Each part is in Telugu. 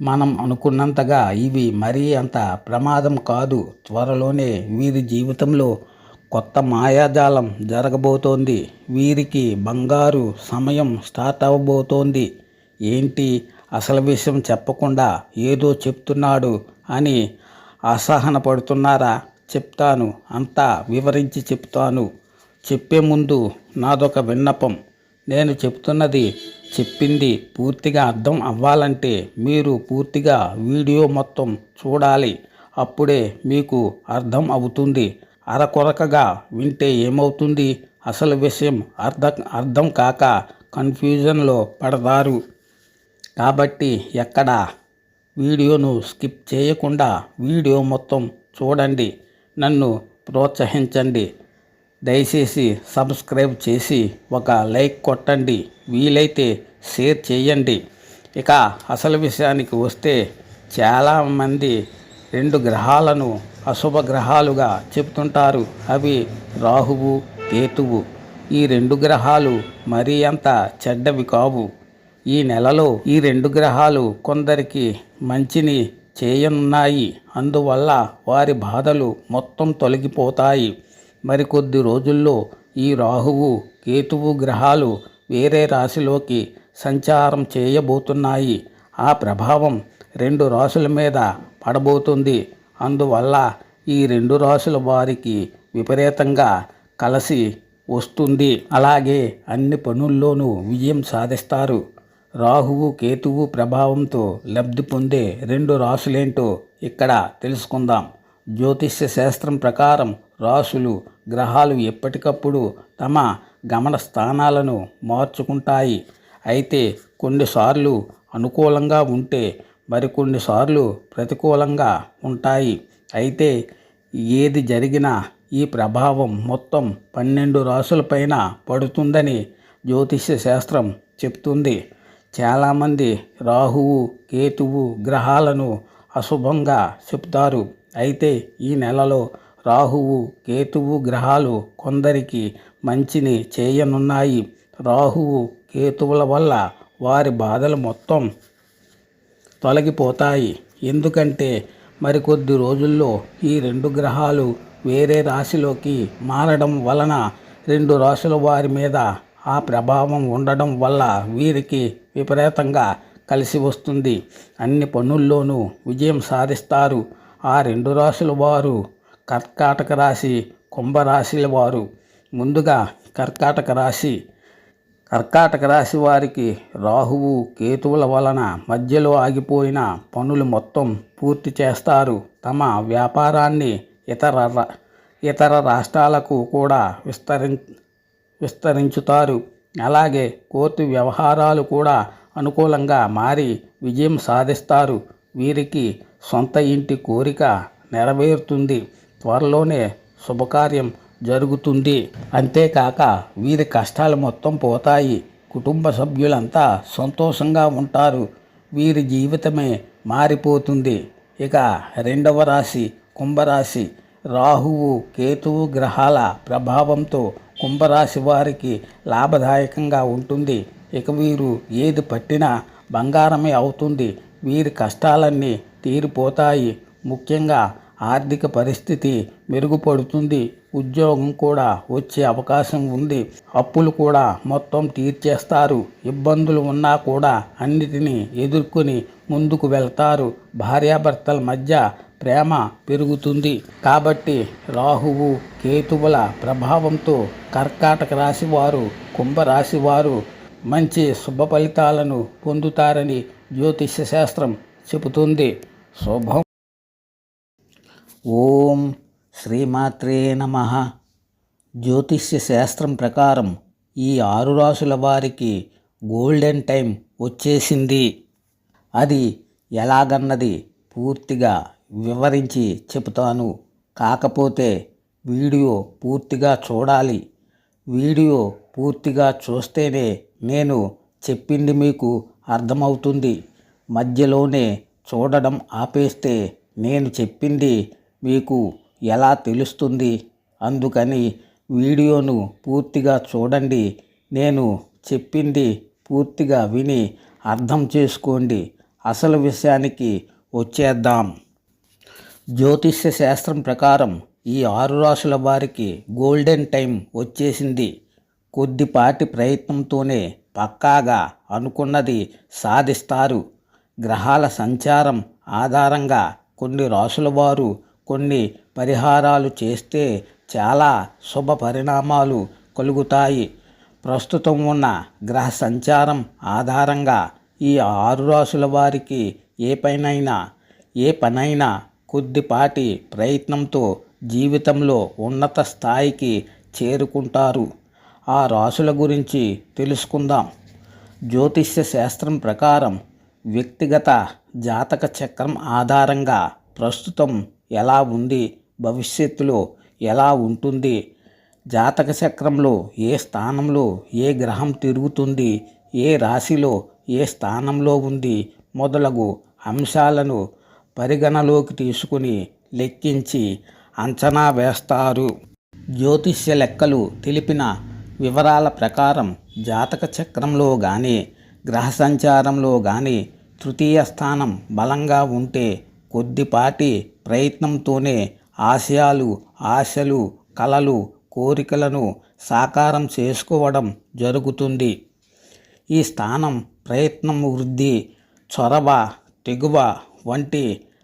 మనం అనుకున్నంతగా ఇవి మరీ అంత ప్రమాదం కాదు. త్వరలోనే వీరి జీవితంలో కొత్త మాయాజాలం జరగబోతోంది. వీరికి బంగారు సమయం స్టార్ట్ అవ్వబోతోంది. ఏంటి అసలు విషయం చెప్పకుండా ఏదో చెప్తున్నాడు అని అసహనపడుతున్నారా? చెప్తాను, అంతా వివరించి చెప్తాను. చెప్పే ముందు నాదొక విన్నపం. నేను చెప్పింది పూర్తిగా అర్థం అవ్వాలంటే మీరు పూర్తిగా వీడియో మొత్తం చూడాలి. అప్పుడే మీకు అర్థం అవుతుంది. అరకొరకగా వింటే ఏమవుతుంది? అసలు విషయం అర్థం కాక కన్ఫ్యూజన్లో పడతారు. కాబట్టి ఎక్కడ వీడియోను స్కిప్ చేయకుండా వీడియో మొత్తం చూడండి. నన్ను ప్రోత్సహించండి. దయచేసి సబ్స్క్రైబ్ చేసి ఒక లైక్ కొట్టండి. వీలైతే షేర్ చేయండి. ఇక అసలు విషయానికి వస్తే చాలామంది 2 గ్రహాలను అశుభ గ్రహాలుగా చెప్తుంటారు. అవి రాహువు, కేతువు. ఈ 2 గ్రహాలు మరీ అంత చెడ్డవి కావు. ఈ నెలలో ఈ 2 గ్రహాలు కొందరికి మంచిని చేయనున్నాయి. అందువల్ల వారి బాధలు మొత్తం తొలగిపోతాయి. మరికొద్ది రోజుల్లో ఈ రాహువు, కేతువు గ్రహాలు వేరే రాశిలోకి సంచారం చేయబోతున్నాయి. ఆ ప్రభావం 2 రాశుల మీద పడబోతుంది. అందువల్ల ఈ 2 రాశుల వారికి విపరీతంగా కలిసి వస్తుంది. అలాగే అన్ని పనుల్లోనూ విజయం సాధిస్తారు. రాహువు, కేతువు ప్రభావంతో లబ్ధి పొందే 2 రాశులేంటో ఇక్కడ తెలుసుకుందాం. జ్యోతిష్య శాస్త్రం ప్రకారం రాశులు, గ్రహాలు ఎప్పటికప్పుడు తమ గమన స్థానాలను మార్చుకుంటాయి. అయితే కొన్నిసార్లు అనుకూలంగా ఉంటే మరికొన్నిసార్లు ప్రతికూలంగా ఉంటాయి. అయితే ఏది జరిగినా ఈ ప్రభావం మొత్తం 12 రాశులపైన పడుతుందని జ్యోతిష్య శాస్త్రం చెప్తుంది. చాలామంది రాహువు, కేతువు గ్రహాలను అశుభంగా చెప్తారు. అయితే ఈ నెలలో రాహువు, కేతువు గ్రహాలు కొందరికి మంచిని చేయనున్నాయి. రాహువు, కేతువుల వల్ల వారి బాధలు మొత్తం తొలగిపోతాయి. ఎందుకంటే మరికొద్ది రోజుల్లో ఈ 2 గ్రహాలు వేరే రాశిలోకి మారడం వలన 2 రాశుల వారి మీద ఆ ప్రభావం ఉండడం వల్ల వీరికి విపరీతంగా కలిసి వస్తుంది. అన్ని పనుల్లోనూ విజయం సాధిస్తారు. ఆ 2 రాశుల వారు కర్కాటక రాశి, కుంభరాశుల వారు. ముందుగా కర్కాటక రాశి వారికి రాహువు, కేతువుల వలన మధ్యలో ఆగిపోయిన పనులు మొత్తం పూర్తి చేస్తారు. తమ వ్యాపారాన్ని ఇతర రాష్ట్రాలకు కూడా విస్తరించుతారు. అలాగే కోర్టు వ్యవహారాలు కూడా అనుకూలంగా మారి విజయం సాధిస్తారు. వీరికి సొంత ఇంటి కోరిక నెరవేరుతుంది. త్వరలోనే శుభకార్యం జరుగుతుంది. అంతేకాక వీరి కష్టాలు మొత్తం పోతాయి. కుటుంబ సభ్యులంతా సంతోషంగా ఉంటారు. వీరి జీవితమే మారిపోతుంది. ఇక 2వ రాశి కుంభరాశి. రాహువు, కేతువు గ్రహాల ప్రభావంతో కుంభరాశి వారికి లాభదాయకంగా ఉంటుంది. ఇక వీరు ఏది పట్టినా బంగారమే అవుతుంది. వీరి కష్టాలన్నీ తీరిపోతాయి. ముఖ్యంగా ఆర్థిక పరిస్థితి మెరుగుపడుతుంది. ఉద్యోగం కూడా వచ్చే అవకాశం ఉంది. అప్పులు కూడా మొత్తం తీర్చేస్తారు. ఇబ్బందులు ఉన్నా కూడా అన్నిటినీ ఎదుర్కొని ముందుకు వెళ్తారు. భార్యాభర్తల మధ్య ప్రేమ పెరుగుతుంది. కాబట్టి రాహువు, కేతువుల ప్రభావంతో కర్కాటక రాశి వారు, కుంభరాశి వారు మంచి శుభ ఫలితాలను పొందుతారని జ్యోతిష్య శాస్త్రం చెబుతుంది. శుభం. ఓం శ్రీమాత్రే నమః. జ్యోతిష్య శాస్త్రం ప్రకారం ఈ 6 రాశుల వారికి గోల్డెన్ టైం వచ్చేసింది. అది ఎలాగన్నది పూర్తిగా వివరించి చెబుతాను. కాకపోతే వీడియో పూర్తిగా చూడాలి. వీడియో పూర్తిగా చూస్తేనే నేను చెప్పింది మీకు అర్థమవుతుంది. మధ్యలోనే చూడడం ఆపేస్తే నేను చెప్పింది మీకు ఎలా తెలుస్తుంది? అందుకని వీడియోను పూర్తిగా చూడండి. నేను చెప్పింది పూర్తిగా విని అర్థం చేసుకోండి. అసలు విషయానికి వచ్చేద్దాం. జ్యోతిష్య శాస్త్రం ప్రకారం ఈ 6 రాశుల వారికి గోల్డెన్ టైం వచ్చేసింది. కొద్దిపాటి ప్రయత్నంతోనే పక్కాగా అనుకున్నది సాధిస్తారు. గ్రహాల సంచారం ఆధారంగా కొన్ని రాశుల వారు కొన్ని పరిహారాలు చేస్తే చాలా శుభ పరిణామాలు కలుగుతాయి. ప్రస్తుతం ఉన్న గ్రహ సంచారం ఆధారంగా ఈ 6 రాశుల వారికి ఏ పనైనా కొద్దిపాటి ప్రయత్నంతో జీవితంలో ఉన్నత స్థాయికి చేరుకుంటారు. ఆ రాశుల గురించి తెలుసుకుందాం. జ్యోతిష్య శాస్త్రం ప్రకారం వ్యక్తిగత జాతక చక్రం ఆధారంగా ప్రస్తుతం ఎలా ఉంది, భవిష్యత్తులో ఎలా ఉంటుంది, జాతక చక్రంలో ఏ స్థానంలో ఏ గ్రహం తిరుగుతుంది, ఏ రాశిలో ఏ స్థానంలో ఉంది మొదలగు అంశాలను పరిగణలోకి తీసుకుని లెక్కించి అంచనా వేస్తారు. జ్యోతిష్య లెక్కలు తెలిపిన వివరాల ప్రకారం జాతక చక్రంలో కానీ గ్రహ సంచారంలో కానీ తృతీయ స్థానం బలంగా ఉంటే కొద్దిపాటి ప్రయత్నంతోనే ఆశలు, కలలు, కోరికలను సాకారం చేసుకోవడం జరుగుతుంది. ఈ స్థానం ప్రయత్నం, వృద్ధి, చొరవ, తెగువ వంటి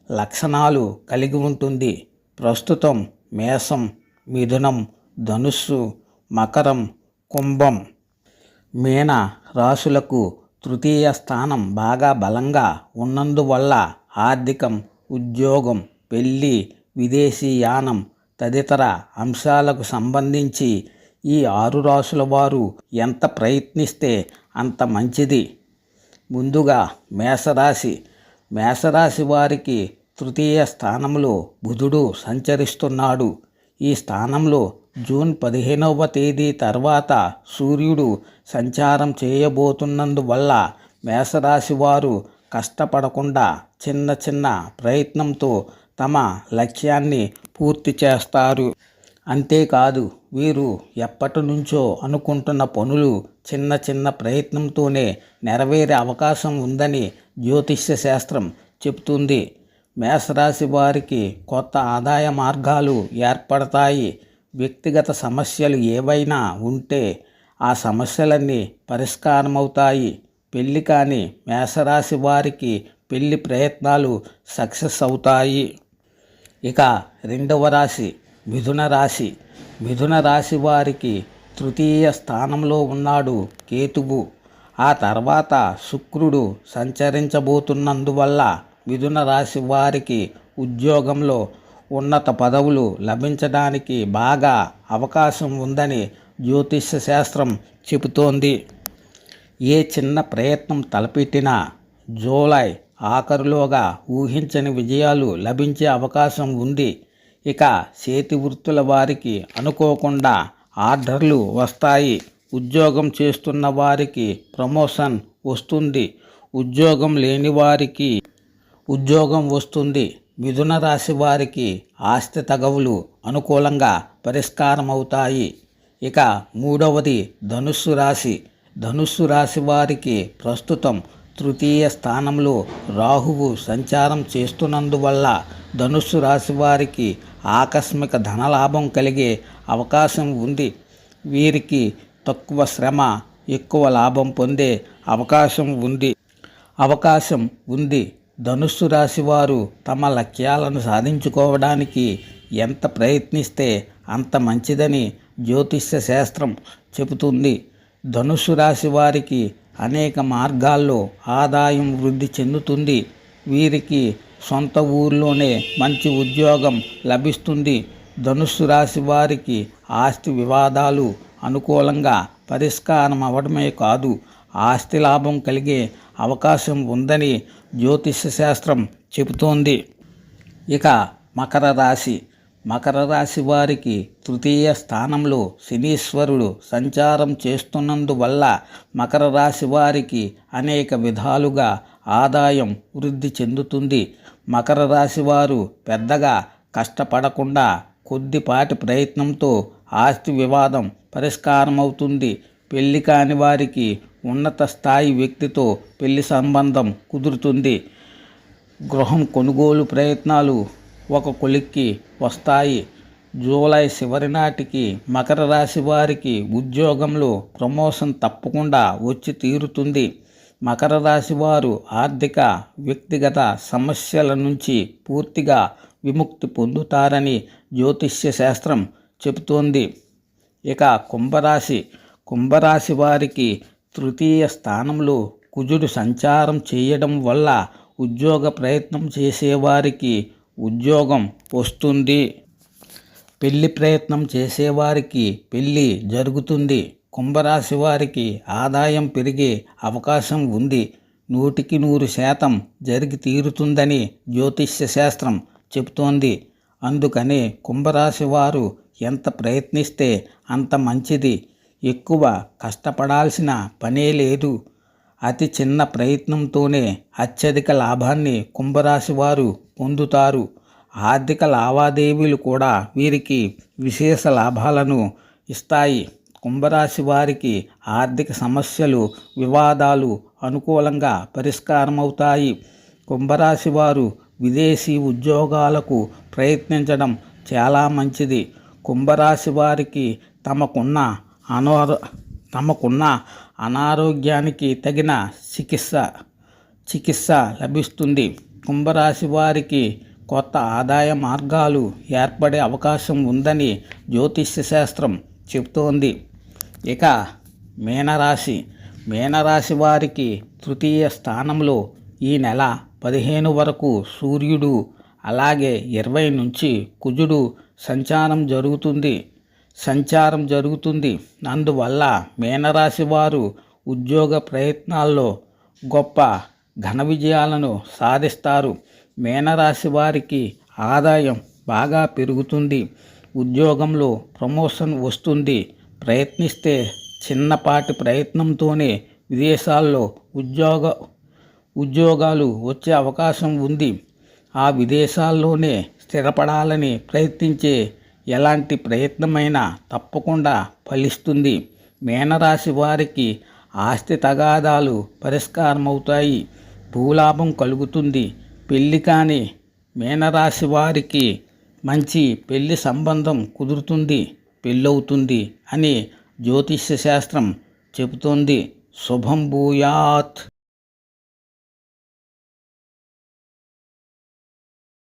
లక్షణాలు కలిగి ఉంటుంది. ప్రస్తుతం మేషం, మిథునం, ధనుస్సు, మకరం, కుంభం, మీన రాశులకు తృతీయ స్థానం బాగా బలంగా ఉన్నందువల్ల ఆర్థికం, ఉద్యోగం, పెళ్ళి, విదేశీయానం తదితర అంశాలకు సంబంధించి ఈ 6 రాశుల వారు ఎంత ప్రయత్నిస్తే అంత మంచిది. ముందుగా మేషరాశి వారికి తృతీయ స్థానంలో బుధుడు సంచరిస్తున్నాడు. ఈ స్థానంలో జూన్ 15వ తేదీ తర్వాత సూర్యుడు సంచారం చేయబోతున్నందువల్ల మేషరాశి వారు కష్టపడకుండా చిన్న ప్రయత్నంతో తమ లక్ష్యాన్ని పూర్తి చేస్తారు. అంతేకాదు వీరు ఎప్పటి నుంచో అనుకుంటున్న పనులు చిన్న ప్రయత్నంతోనే నెరవేరే అవకాశం ఉందని జ్యోతిష్య శాస్త్రం చెబుతుంది. మేషరాశి వారికి కొత్త ఆదాయ మార్గాలు ఏర్పడతాయి. వ్యక్తిగత సమస్యలు ఏవైనా ఉంటే ఆ సమస్యలన్నీ పరిష్కారమవుతాయి. పెళ్లి కాని మేషరాశి వారికి పెళ్లి ప్రయత్నాలు సక్సెస్ అవుతాయి. ఇక రెండవ రాశి మిథున రాశి వారికి తృతీయ స్థానంలో ఉన్నాడు కేతువు. ఆ తర్వాత శుక్రుడు సంచరించబోతున్నందువల్ల మిథున రాశి వారికి ఉద్యోగంలో ఉన్నత పదవులు లభించడానికి బాగా అవకాశం ఉందని జ్యోతిష్య శాస్త్రం చెబుతోంది. ఏ చిన్న ప్రయత్నం తలపెట్టినా జూలై ఆఖరులోగా ఊహించని విజయాలు లభించే అవకాశం ఉంది. ఇక చేతి వృత్తుల వారికి అనుకోకుండా ఆర్డర్లు వస్తాయి. ఉద్యోగం చేస్తున్న వారికి ప్రమోషన్ వస్తుంది. ఉద్యోగం లేని వారికి ఉద్యోగం వస్తుంది. మిథున రాశి వారికి ఆస్తి తగవులు అనుకూలంగా పరిష్కారం అవుతాయి. ఇక మూడవది ధనుస్సు రాశి వారికి ప్రస్తుతం తృతీయ స్థానంలో రాహువు సంచారం చేస్తున్నందువల్ల ధనుస్సు రాశి వారికి ఆకస్మిక ధనలాభం కలిగే అవకాశం ఉంది. వీరికి తక్కువ శ్రమ, ఎక్కువ లాభం పొందే అవకాశం ఉంది. ధనుస్సు రాశి వారు తమ లక్ష్యాలను సాధించుకోవడానికి ఎంత ప్రయత్నిస్తే అంత మంచిదని జ్యోతిష్య శాస్త్రం చెబుతుంది. ధనుస్సు రాశి వారికి అనేక మార్గాల్లో ఆదాయం వృద్ధి చెందుతుంది. వీరికి సొంత ఊర్లోనే మంచి ఉద్యోగం లభిస్తుంది. ధనుస్సు రాశి వారికి ఆస్తి వివాదాలు అనుకూలంగా పరిష్కారం అవ్వడమే కాదు, ఆస్తి లాభం కలిగే అవకాశం ఉందని జ్యోతిష్య శాస్త్రం చెబుతోంది. ఇక మకర రాశి వారికి తృతీయ స్థానంలో శనీశ్వరుడు సంచారం చేస్తున్నందువల్ల మకర రాశి వారికి అనేక విధాలుగా ఆదాయం వృద్ధి చెందుతుంది. మకర రాశి వారు పెద్దగా కష్టపడకుండా కొద్దిపాటి ప్రయత్నంతో ఆస్తి వివాదం పరిష్కారమవుతుంది. పెళ్లి కాని వారికి ఉన్నత స్థాయి వ్యక్తితో పెళ్లి సంబంధం కుదురుతుంది. గృహం కొనుగోలు ప్రయత్నాలు ఒక కొలిక్కి వస్తాయి. జూలై చివరి నాటికి మకర రాశి వారికి ఉద్యోగంలో ప్రమోషన్ తప్పకుండా వచ్చి తీరుతుంది. మకర రాశి వారు ఆర్థిక వ్యక్తిగత సమస్యల నుంచి పూర్తిగా విముక్తి పొందుతారని జ్యోతిష్య శాస్త్రం చెబుతోంది. ఇక కుంభరాశి వారికి తృతీయ స్థానంలో కుజుడు సంచారం చేయడం వల్ల ఉద్యోగ ప్రయత్నం చేసేవారికి ఉద్యోగం వస్తుంది. పెళ్లి ప్రయత్నం చేసేవారికి పెళ్లి జరుగుతుంది. కుంభరాశి వారికి ఆదాయం పెరిగే అవకాశం ఉంది. 100% జరిగి తీరుతుందని జ్యోతిష్య శాస్త్రం చెబుతోంది. అందుకనే కుంభరాశి వారు ఎంత ప్రయత్నిస్తే అంత మంచిది. ఎక్కువ కష్టపడాల్సిన పనే లేదు. అతి చిన్న ప్రయత్నంతోనే అత్యధిక లాభాన్ని కుంభరాశి వారు పొందుతారు. ఆర్థిక లావాదేవీలు కూడా వీరికి విశేష లాభాలను ఇస్తాయి. కుంభరాశి వారికి ఆర్థిక సమస్యలు, వివాదాలు అనుకూలంగా పరిష్కారమవుతాయి. కుంభరాశి వారు విదేశీ ఉద్యోగాలకు ప్రయత్నించడం చాలా మంచిది. కుంభరాశి వారికి తమకున్న అనారోగ్యానికి తగిన చికిత్స లభిస్తుంది. కుంభరాశి వారికి కొత్త ఆదాయ మార్గాలు ఏర్పడే అవకాశం ఉందని జ్యోతిష్య శాస్త్రం చెబుతోంది. ఇక మీనరాశి వారికి తృతీయ స్థానంలో ఈ నెల 15 వరకు సూర్యుడు, అలాగే 20 నుంచి కుజుడు సంచారం జరుగుతుంది. అందువల్ల మీనరాశి వారు ఉద్యోగ ప్రయత్నాల్లో గొప్ప ఘన విజయాలను సాధిస్తారు. మీనరాశి వారికి ఆదాయం బాగా పెరుగుతుంది. ఉద్యోగంలో ప్రమోషన్ వస్తుంది. ప్రయత్నిస్తే చిన్నపాటి ప్రయత్నంతోనే విదేశాల్లో ఉద్యోగాలు వచ్చే అవకాశం ఉంది. ఆ విదేశాల్లోనే స్థిరపడాలని ప్రయత్నించే ఎలాంటి ప్రయత్నమైనా తప్పకుండా ఫలిస్తుంది. మీనరాశి వారికి ఆస్తి తగాదాలు పరిష్కారమవుతాయి. భూలాభం కలుగుతుంది. పెళ్లి కాని మీనరాశి వారికి మంచి పెళ్లి సంబంధం కుదురుతుంది, పెళ్ళవుతుంది అని జ్యోతిష్య శాస్త్రం చెబుతోంది. శుభం భూయాత్.